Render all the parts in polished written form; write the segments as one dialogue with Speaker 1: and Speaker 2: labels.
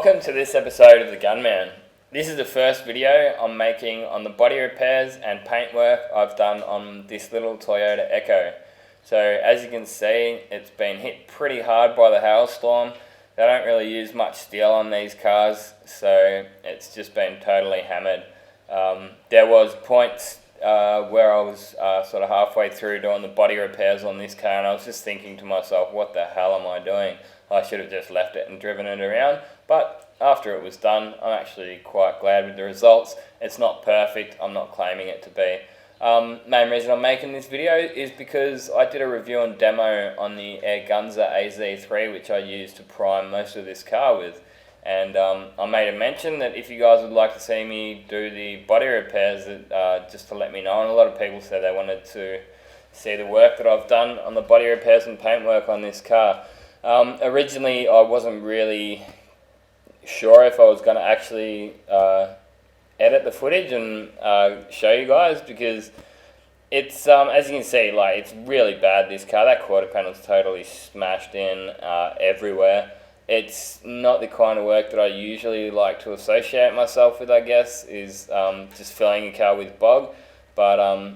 Speaker 1: Welcome to this episode of The Gunman. This is the first video I'm making on the body repairs and paintwork I've done on this little Toyota Echo. So as you can see, it's been hit pretty hard by the hailstorm. They don't really use much steel on these cars, so it's just been totally hammered. There was points where I was sort of halfway through doing the body repairs on this car, and I was just thinking to myself, what the hell am I doing? I should have just left it and driven it around. But after it was done, I'm actually quite glad with the results. It's not perfect, I'm not claiming it to be. Main reason I'm making this video is because I did a review and demo on the Airgunza AZ3, which I used to prime most of this car with. And I made a mention that if you guys would like to see me do the body repairs, just to let me know. And a lot of people said they wanted to see the work that I've done on the body repairs and paintwork on this car. Originally, I wasn't really sure if I was going to actually edit the footage and show you guys, because it's as you can see, like, it's really bad, this car. That quarter panel's totally smashed in everywhere. It's not the kind of work that I usually like to associate myself with, I guess, is just filling a car with bog. But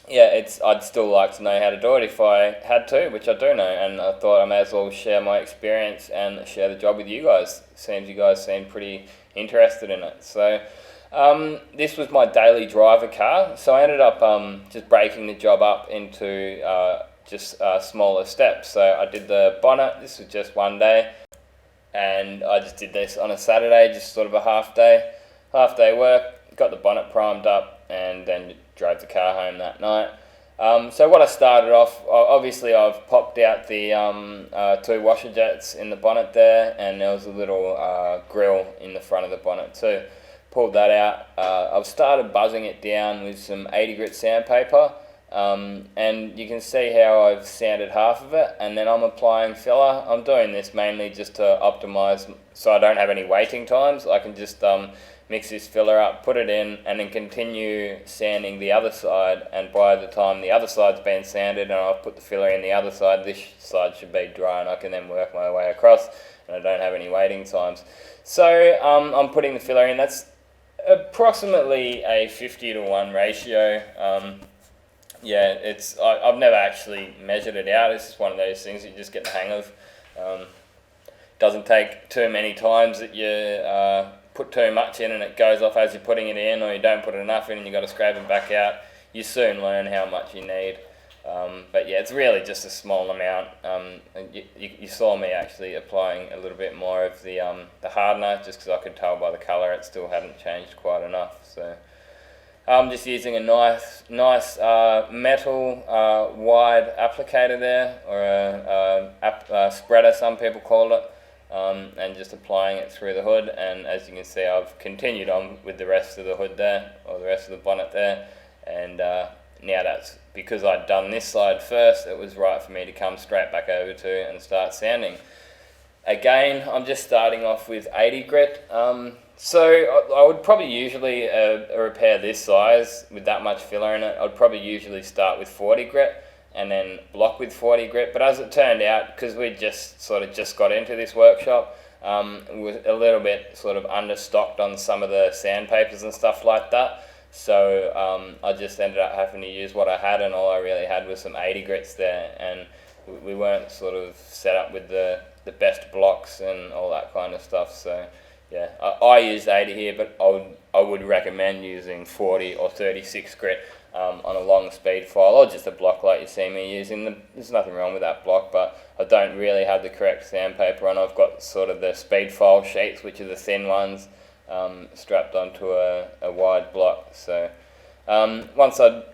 Speaker 1: yeah, I'd still like to know how to do it if I had to, which I do know, and I thought I may as well share my experience and share the job with you guys. Seems you guys seem pretty interested in it. So this was my daily driver car, so I ended up just breaking the job up into just smaller steps. So I did the bonnet. This was just one day, and I just did this on a Saturday, just sort of a half day work. Got the bonnet primed up, and then drove the car home that night. So what I started off, obviously I've popped out the two washer jets in the bonnet there, and there was a little grill in the front of the bonnet too. Pulled that out. I've started buzzing it down with some 80 grit sandpaper, and you can see how I've sanded half of it, and then I'm applying filler. I'm doing this mainly just to optimize so I don't have any waiting times. I can just mix this filler up, put it in, and then continue sanding the other side, and by the time the other side's been sanded and I've put the filler in the other side, this side should be dry, and I can then work my way across and I don't have any waiting times. So I'm putting the filler in. That's approximately a 50-to-1 ratio. Yeah, I've never actually measured it out. It's just one of those things that you just get the hang of. Doesn't take too many times that you put too much in and it goes off as you're putting it in, or you don't put enough in and you've got to scrape it back out. You soon learn how much you need. But yeah, it's really just a small amount. You saw me actually applying a little bit more of the hardener, just because I could tell by the colour it still hadn't changed quite enough. So I'm just using a nice metal wide applicator there, or a spreader, some people call it. And just applying it through the hood, and as you can see, I've continued on with the rest of the hood there, or the rest of the bonnet there, and now that's because I'd done this side first, it was right for me to come straight back over to and start sanding. Again, I'm just starting off with 80 grit, so I would probably usually repair this size with that much filler in it. I'd probably usually start with 40 grit and then block with 40 grit, but as it turned out, because we just got into this workshop, was a little bit sort of understocked on some of the sandpapers and stuff like that, so I just ended up having to use what I had, and all I really had was some 80 grits there, and we weren't sort of set up with the best blocks and all that kind of stuff. So yeah, I used 80 here, but I would recommend using 40 or 36 grit on a long speed file, or just a block like you see me using. There's nothing wrong with that block, but I don't really have the correct sandpaper on. I've got sort of the speed file sheets, which are the thin ones, strapped onto a wide block. So once I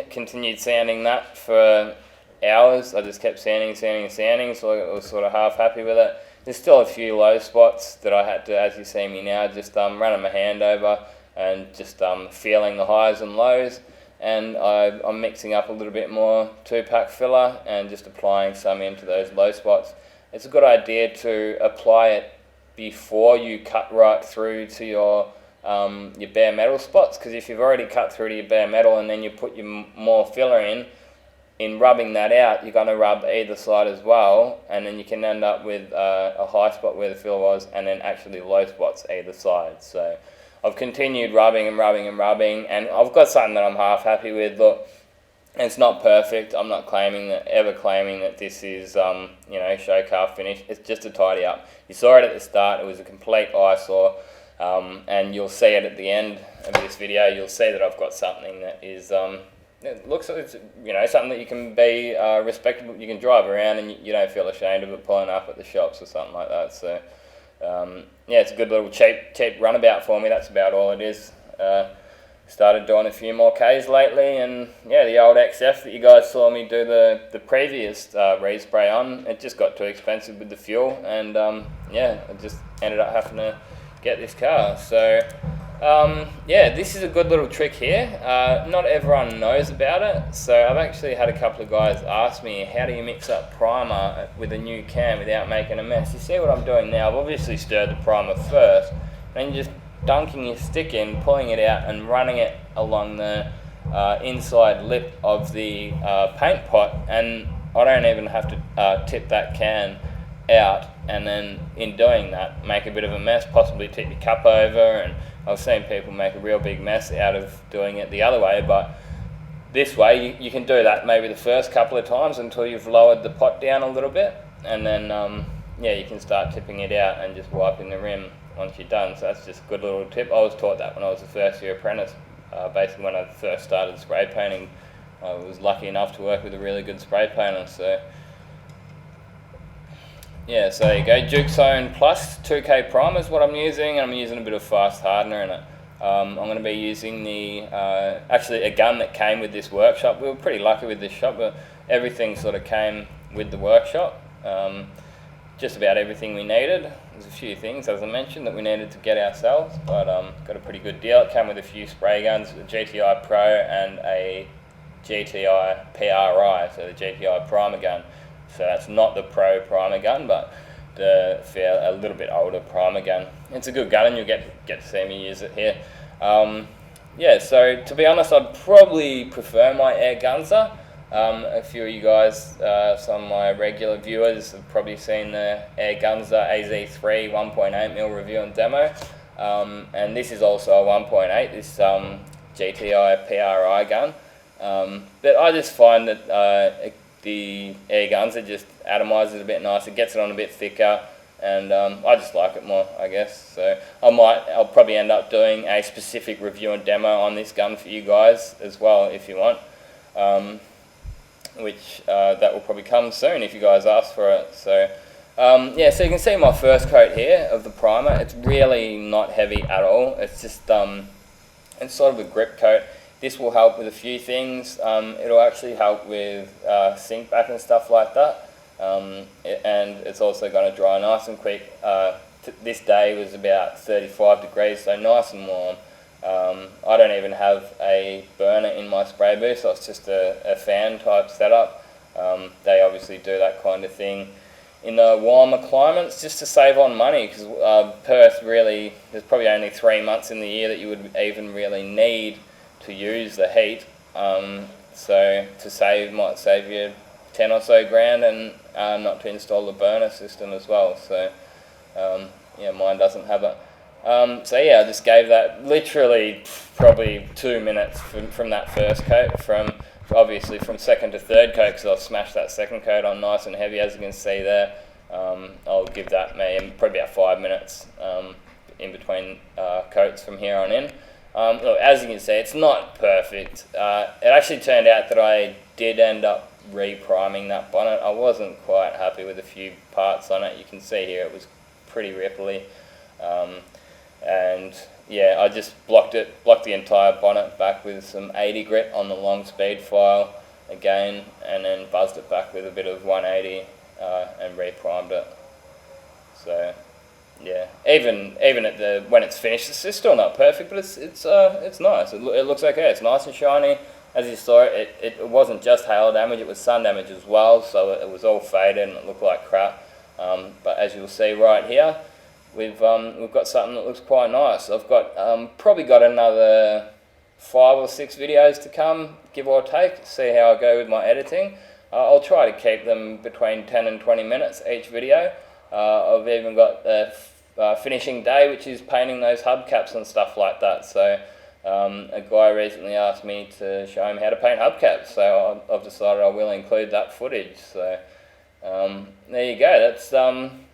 Speaker 1: continued sanding that for hours, I just kept sanding, so I was sort of half happy with it. There's still a few low spots that I had to, as you see me now, just running my hand over and just feeling the highs and lows. And I'm mixing up a little bit more 2-pack filler and just applying some into those low spots. It's a good idea to apply it before you cut right through to your bare metal spots, because if you've already cut through to your bare metal and then you put your more filler in, in rubbing that out, you're going to rub either side as well, and then you can end up with a high spot where the filler was, and then actually low spots either side. So I've continued rubbing and rubbing and rubbing, and I've got something that I'm half happy with. Look, it's not perfect. I'm not ever claiming that this is show car finish. It's just a tidy up. You saw it at the start. It was a complete eyesore, and you'll see it at the end of this video. You'll see that I've got something that is it looks like it's something that you can be respectable. You can drive around and you don't feel ashamed of it pulling up at the shops or something like that. So it's a good little cheap runabout for me. That's about all it is. Started doing a few more Ks lately, and the old XF that you guys saw me do the previous respray on, it just got too expensive with the fuel, and I just ended up having to get this car. So this is a good little trick here. Not everyone knows about it, so I've actually had a couple of guys ask me, how do you mix up primer with a new can without making a mess? You see what I'm doing now? I've obviously stirred the primer first, and you just dunking your stick in, pulling it out and running it along the inside lip of the paint pot, and I don't even have to tip that can out, and then in doing that make a bit of a mess, possibly tip your cup over, and I've seen people make a real big mess out of doing it the other way. But this way you can do that maybe the first couple of times until you've lowered the pot down a little bit, and then you can start tipping it out and just wiping the rim once you're done. So that's just a good little tip. I was taught that when I was a first year apprentice. Basically when I first started spray painting, I was lucky enough to work with a really good spray painter. So so there you go. Duke Zone Plus 2K primer is what I'm using, and I'm using a bit of fast hardener in it. I'm going to be using actually a gun that came with this workshop. We were pretty lucky with this shop, but everything sort of came with the workshop. Just about everything we needed. There's a few things, as I mentioned, that we needed to get ourselves, but got a pretty good deal. It came with a few spray guns, a GTI Pro and a GTI PRI, so the GTI primer gun. So that's not the Pro primer gun, but a little bit older primer gun. It's a good gun, and you'll get to see me use it here. So to be honest, I'd probably prefer my Air Gunza. A few of you guys, some of my regular viewers, have probably seen the Air Gunza AZ3 1.8mm review and demo, and this is also a 1.8, this GTI PRI gun, but I just find that the Air Gunza just atomizes it a bit nicer, gets it on a bit thicker, and I just like it more, I guess. So I'll probably end up doing a specific review and demo on this gun for you guys as well if you want. Which that will probably come soon if you guys ask for it. So so you can see my first coat here of the primer. It's really not heavy at all. It's just it's sort of a grip coat. This will help with a few things. It'll actually help with sink back and stuff like that, and it's also going to dry nice and quick. This day was about 35 degrees, so nice and warm. I don't even have a burner in my spray booth, so it's just a fan type setup. They obviously do that kind of thing in the warmer climates just to save on money, because Perth really, there's probably only 3 months in the year that you would even really need to use the heat. So might save you 10 or so grand, and not to install the burner system as well. So mine doesn't have it. I just gave that literally probably 2 minutes from that first coat, obviously from second to third coat, because I'll smash that second coat on nice and heavy, as you can see there. I'll give that probably about 5 minutes in between coats from here on in. Look, as you can see, it's not perfect. It actually turned out that I did end up re-priming that bonnet. I wasn't quite happy with a few parts on it. You can see here it was pretty ripply. I just blocked the entire bonnet back with some 80 grit on the long speed file again, and then buzzed it back with a bit of 180 and re-primed it. So even at when it's finished, it's still not perfect, but it's nice. It looks okay. It's nice and shiny. As you saw, it wasn't just hail damage; it was sun damage as well. So it was all faded and it looked like crap. But as you'll see right here, we've got something that looks quite nice. I've got probably got another 5 or 6 videos to come, give or take, see how I go with my editing. I'll try to keep them between 10 and 20 minutes each video. I've even got the finishing day, which is painting those hubcaps and stuff like that. So a guy recently asked me to show him how to paint hubcaps, so I've decided I will include that footage. So there you go. That's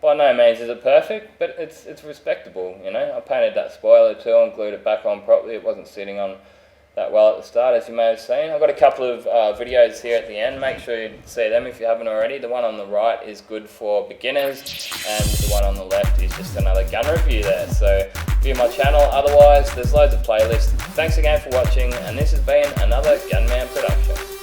Speaker 1: by no means is it perfect, but it's respectable. You know, I painted that spoiler too and glued it back on properly. It wasn't sitting on that well at the start, as you may have seen. I've got a couple of videos here at the end. Make sure you see them if you haven't already. The one on the right is good for beginners, and the one on the left is just another gun review there. So view my channel. Otherwise, there's loads of playlists. Thanks again for watching, and this has been another Gunman production.